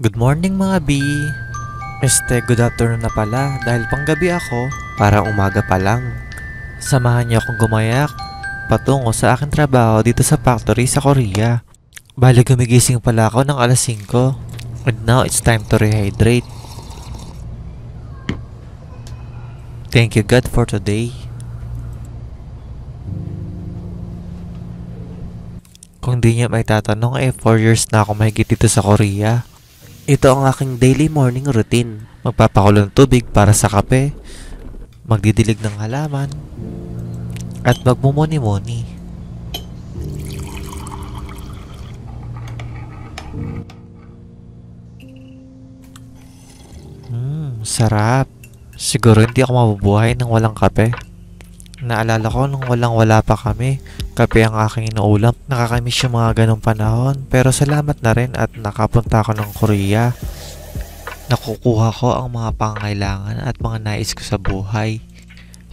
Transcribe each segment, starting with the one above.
Good morning mga B. Good afternoon na pala dahil panggabi ako para umaga pa lang. Samahan niyo akong gumayak patungo sa aking trabaho dito sa factory sa Korea. Bali gumigising pala ako ng alas 5 and now it's time to rehydrate. Thank you God for today. Kung di niyo may tatanong 4 years na ako mahigit dito sa Korea. Ito ang aking daily morning routine. Magpapakulo ng tubig para sa kape, magdidilig ng halaman, at magmumuni-muni. Sarap. Siguro hindi ako mabubuhay nang walang kape. Naalala ko nung wala pa kami, kape ang aking inuulam. Nakakamiss yung mga ganong panahon, pero salamat na rin at nakapunta ako ng Korea. Nakukuha ko ang mga pangangailangan at mga nais ko sa buhay.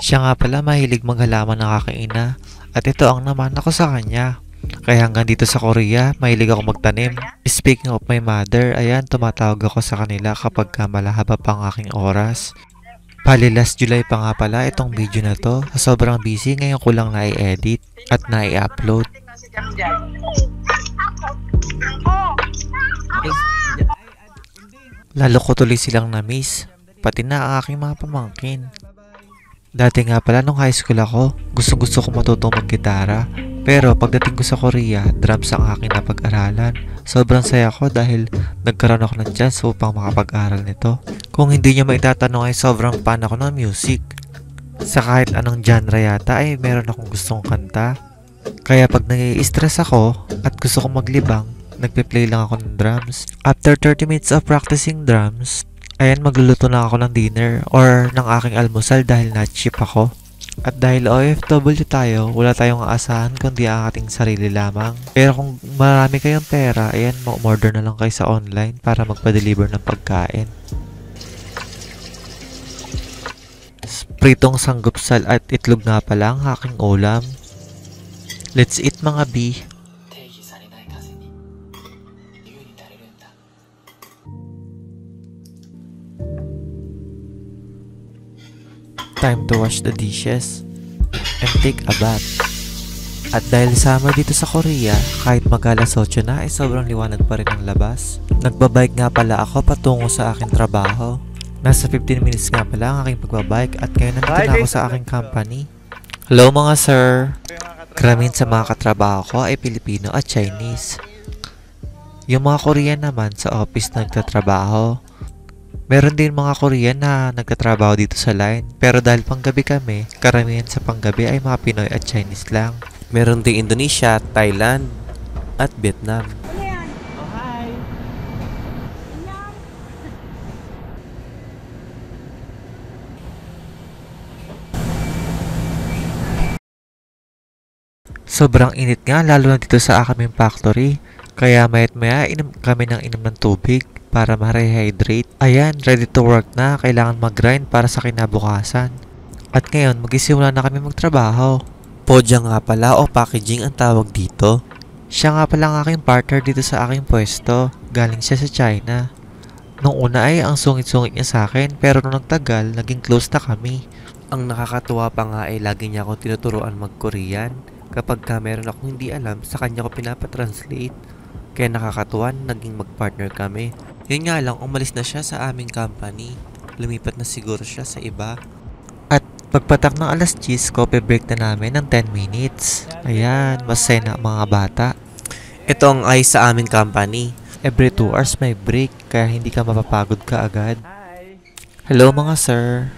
Siya nga pala mahilig maghalaman ng aking ina at ito ang naman ako sa kanya. Kaya hanggang dito sa Korea, mahilig ako magtanim. Speaking of my mother, ayan tumatawag ako sa kanila kapag malahaba pa ang aking oras. Bali last July pa nga pala itong video na to. Sobrang busy ngayon ko lang na-edit at na-upload. Lalo ko tuloy silang na-miss, pati na ang aking mga pamangkin. Dati nga pala nung high school ako, gusto ko matutong mag-gitara. Pero pagdating ko sa Korea, drums ang aking napag-aralan. Sobrang saya ko dahil nagkaroon ako ng chance upang makapag-aral nito. Kung hindi nyo maitatanong ay sobrang fan ako ng music. Sa kahit anong genre yata ay meron akong gustong kanta. Kaya pag nai-stress ako at gusto kong maglibang, nagpe-play lang ako ng drums. After 30 minutes of practicing drums, ayan magluluto na ako ng dinner or ng aking almusal dahil na-cheap ako. At dahil OFW tayo, wala tayong aasahan kundi ang ating sarili lamang. Pero kung marami kayong pera, ayan, ma-order na lang kayo sa online para magpa-deliver ng pagkain. Pritong sanggupsal at itlog nga pala ang aking ulam. Let's eat mga B. Time to wash the dishes and take a bath. At dahil summer dito sa Korea, kahit mag-alas 8 na ay sobrang liwanag pa rin ang labas. Nagbabike nga pala ako patungo sa aking trabaho. Nasa 15 minutes nga pala ang aking pagbabike at ngayon nandito na ako sa aking company. Hello mga sir! Karamihan sa mga katrabaho ko ay Pilipino at Chinese. Yung mga Korean naman sa office na nagtatrabaho. Meron din mga Korean na nagtatrabaho dito sa line. Pero dahil panggabi kami, karamihan sa panggabi ay mga Pinoy at Chinese lang. Meron din Indonesia, Thailand, at Vietnam. Sobrang init nga lalo na dito sa aming factory. Kaya mayat maya inom kami ng tubig para ma-rehydrate. Ayan, ready to work na. Kailangan mag-grind para sa kinabukasan. At ngayon, magsisimula na kami magtrabaho. Podya nga pala o packaging ang tawag dito. Siya nga pala ang aking partner dito sa aking pwesto. Galing siya sa China. Nung una ay ang sungit-sungit niya sa akin, pero nung nagtagal, naging close na kami. Ang nakakatuwa pa nga ay lagi niya akong tinuturuan mag-Korean. Kapag meron akong hindi alam, sa kanya ko pinapatranslate. Kaya nakakatuwa na naging mag-partner kami. Yun nga lang, umalis na siya sa aming company. Lumipat na siguro siya sa iba. At pagpatak ng alas 10, coffee break na namin ng 10 minutes. Ayan, masaya na mga bata. Ito ang ayos sa aming company. Every 2 hours may break, kaya hindi ka mapapagod ka agad. Hello mga sir.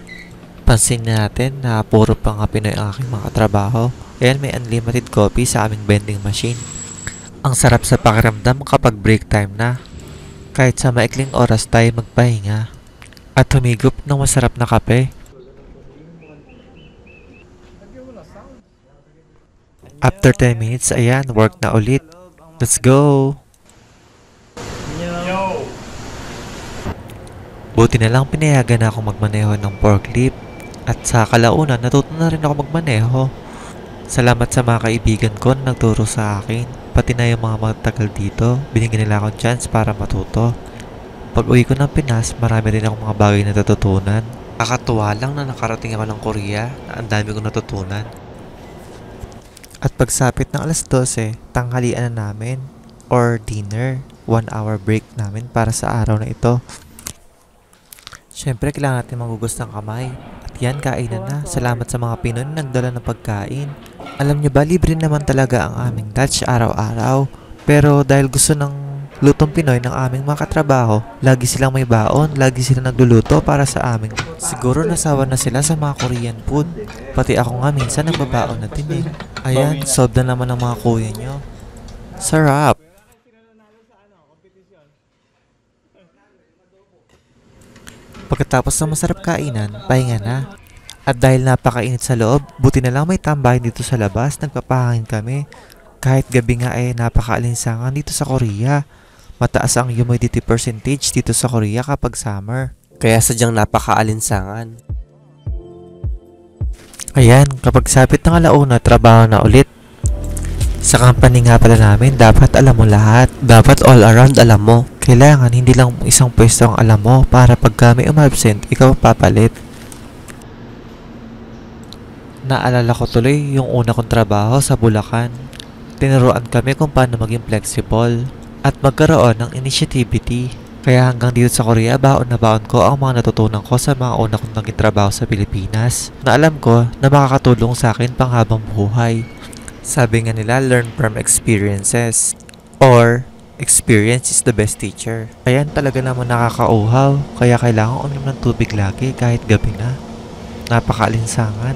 Pansin natin na puro pa nga Pinoy ang aking mga trabaho. Ayan, may unlimited coffee sa aming vending machine. Ang sarap sa pakiramdam kapag break time na. Kahit sa maikling oras tayo magpahinga at humigop ng masarap na kape. After 10 minutes, ayan, work na ulit. Let's go! Buti na lang pinayagan na ako magmaneho ng forklift at sa kalaunan natuto na rin ako magmaneho. Salamat sa mga kaibigan ko na nagturo sa akin. Pati na yung mga matagal dito, binigyan nila akong chance para matuto. Pag uwi ko ng Pinas, marami rin akong mga bagay na natutunan. Kakatuwa lang na nakarating ako ng Korea na ang dami kong natutunan. At pagsapit ng alas 12, tanghalian na namin or dinner. 1 hour break namin para sa araw na ito. Siyempre, kailangan natin magugos ng kamay. At yan, kainan na. Salamat sa mga Pinoy na nagdala ng pagkain. Alam nyo ba, libre naman talaga ang aming lunch araw-araw. Pero dahil gusto ng lutong Pinoy ng aming mga katrabaho, lagi silang may baon, lagi silang nagluluto para sa amin. Siguro nasawa na sila sa mga Korean food. Pati ako nga minsan nagbabaon na din eh. Ayan, solved na naman ang mga kuya nyo. Sarap! Pagkatapos ng masarap kainan, pahinga na. At dahil napakainit sa loob, buti na lang may tambahin dito sa labas, nagpapahangin kami. Kahit gabi nga napakaalinsangan dito sa Korea. Mataas ang humidity percentage dito sa Korea kapag summer. Kaya sadyang napakaalinsangan. Ayan, kapag sabit ng alauna, trabaho na ulit. Sa company nga pala namin, dapat alam mo lahat. Dapat all around alam mo. Kailangan hindi lang isang pwesto ang alam mo para pag may umabsent, ikaw papalit. Naalala ko tuloy yung una kong trabaho sa Bulacan. Tinuruan kami kung paano maging flexible at magkaroon ng initiativity. Kaya hanggang dito sa Korea, baon na baon ko ang mga natutunan ko sa mga una kong naging trabaho sa Pilipinas na alam ko na makakatulong sa akin panghabang buhay. Sabi nga nila, learn from experiences or experience is the best teacher. Ayan, talaga naman nakakauhaw, kaya kailangan uminom ng tubig lagi kahit gabi na. Napakaalinsangan.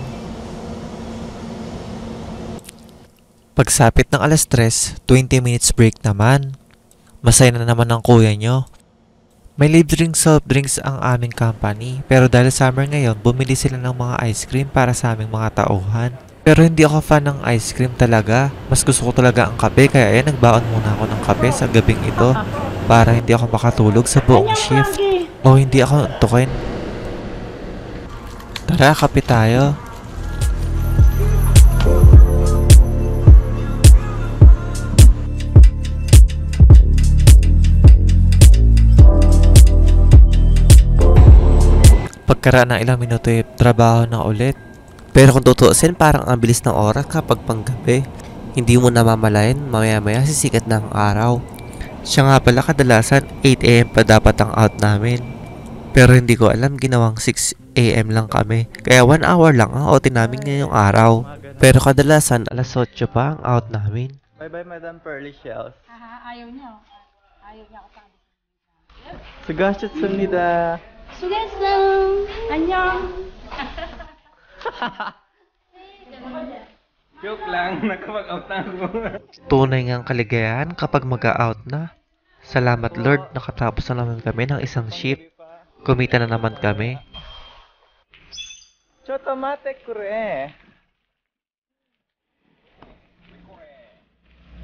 Pagsapit ng alas 3, 20 minutes break naman. Masaya na naman ang kuya nyo. May libreng soft drinks ang aming company, pero dahil summer ngayon, bumili sila ng mga ice cream para sa aming mga tauhan. Pero hindi ako fan ng ice cream talaga. Mas gusto ko talaga ang kape, kaya ayan, nagbaon muna ako ng kape sa gabing ito para hindi ako makatulog sa buong shift o hindi ako antukin. Tara, kape tayo. Pagkaraan ng ilang minuto trabaho na ulit. Pero kung tutuusin, parang ang bilis ng oras kapag panggabi. Hindi mo namamalayan, maya-maya sisikat ng araw. Siya nga pala, kadalasan 8 AM pa dapat ang out namin. Pero hindi ko alam, ginawang 6 AM lang kami. Kaya 1 hour lang ang outin namin ngayong araw. Pero kadalasan, alas 8 pa ang out namin. Bye-bye, Madam Pearly Shells. ayaw niya. Ayaw niya ako pa. 수고하셨습니다. 수고했어. 안녕. Joke lang, nakapag-out na ako. Tunay ngang kaligayahan kapag mag-out na. Salamat Lord, nakatapos na naman kami ng isang shift. Kumita na naman kami. Chotomate kure.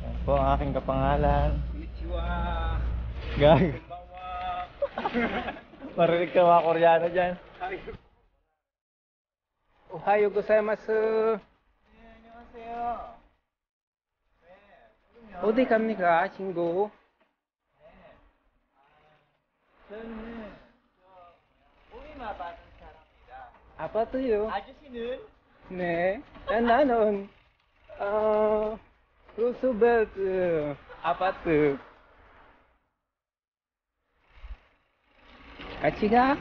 Yan po ang aking kapangalan. Konnichiwa. Gag. Marinig ka mga Koreano dyan. Ohayo gozaimasu. 안녕하세요. 어디 갑니까, 친구? 저는 오이마 아파트 사람입니다. 아파트요? 아저씨는? 네. 나는 루스벨트 아파트. 같이 가?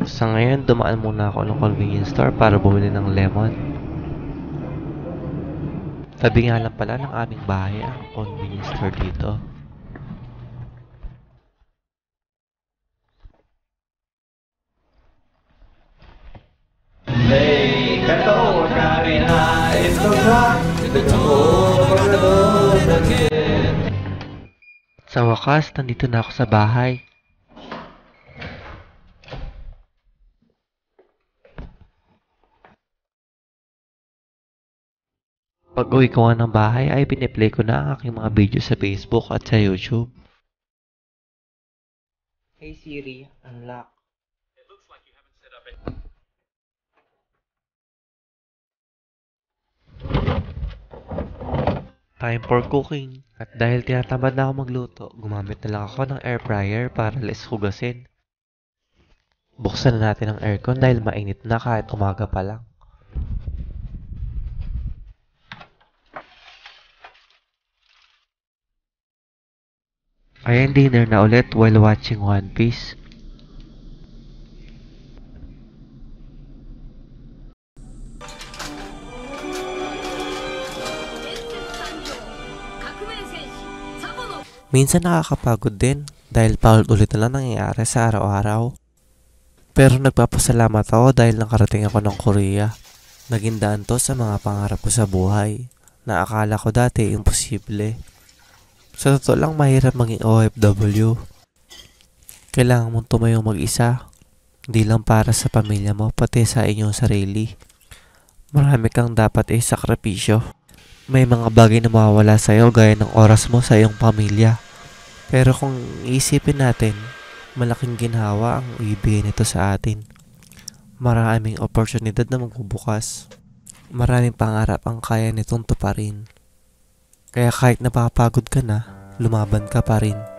Sa ngayon, dumaan muna ako ng convenience store para bumili ng lemon. Tabi nga lang pala ng aming bahay ang convenience store dito. Sa wakas, nandito na ako sa bahay. Pag uwi ko nga ng bahay ay piniplay ko na ang aking mga video sa Facebook at sa YouTube. Hey Siri, unlock. Time for cooking. At dahil tinatamad na ako magluto, gumamit na lang ako ng air fryer para less hugasin. Buksan na natin ang aircon dahil mainit na kahit umaga pa lang. Ayan, dinner na ulit while watching One Piece. Minsan nakakapagod din dahil paulit-ulit na lang nangyayari sa araw-araw. Pero nagpapasalamat ako dahil nakarating ako ng Korea. Naging daan to sa mga pangarap ko sa buhay na akala ko dati imposible. Sa totoo lang mahirap maging OFW. Kailangan mong tumayong mag-isa. Hindi lang para sa pamilya mo, pati sa inyong sarili. Marami kang dapat isakripisyo. May mga bagay na mawawala sa'yo gaya ng oras mo sa iyong pamilya. Pero kung iisipin natin, malaking ginhawa ang ibigay nito sa atin. Maraming oportunidad na magbubukas. Maraming pangarap ang kaya nitong tuparin. Kaya kahit napapagod ka na, lumaban ka pa rin.